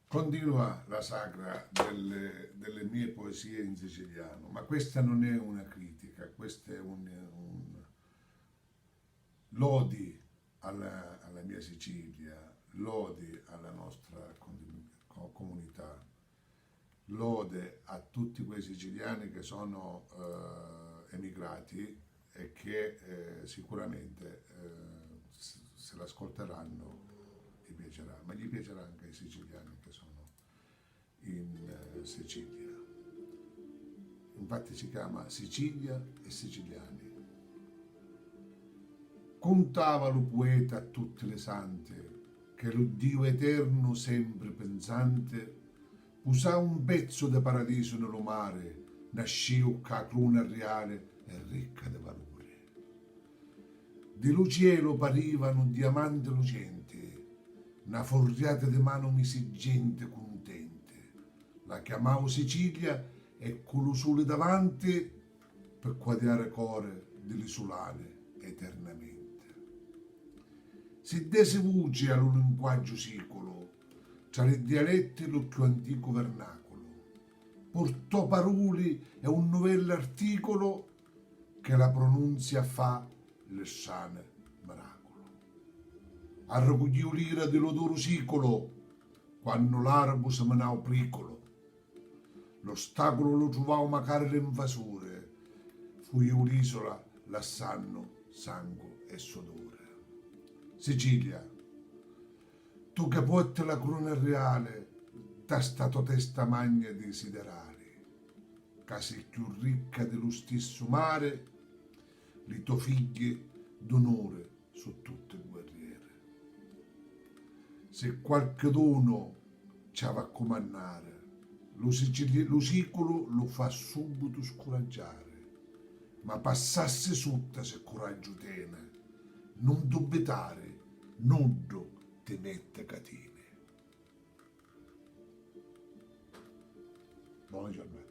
Continua la sagra delle mie poesie in siciliano, ma questa non è una critica, questa è lodi alla mia Sicilia, lodi alla nostra comunità, lode a tutti quei siciliani che sono emigrati e che sicuramente se l'ascolteranno gli piacerà, ma gli piacerà anche ai siciliani che sono in Sicilia. Infatti si chiama Sicilia e Siciliani. Contava lo poeta a tutte le sante che lo Dio eterno sempre pensante usà un pezzo de paradiso nello mare, nasciu ca cruna reale e ricca de valore. Di lo cielo parivano diamanti lucenti, una forriata di mano misigente contente. La chiamavo Sicilia e con lo sole davanti per quadrare core dell'isolane eternamente. Se desse voce allo linguaggio sicolo, tra i dialetti lo più antico vernacolo, portò parole e un novello articolo che la pronunzia fa le sane miracolo. Arrogugliò l'ira dell'odoro sicolo, quando l'arabo si menava piccolo. L'ostacolo lo trovavo magari l'invasore, fu io l'isola lassanno sangue e sudore. Sicilia, tu che porti la cruna reale, t'ha stato testa magna di siderali, che sei più ricca dello stesso mare, li tuoi figli d'onore su tutte le guerriere. Se qualcuno ci va a comandare, lo sicolo lo fa subito scoraggiare, ma passasse sotto se coraggio tiene, non dubitare, non ti mette catene. Buona giornata.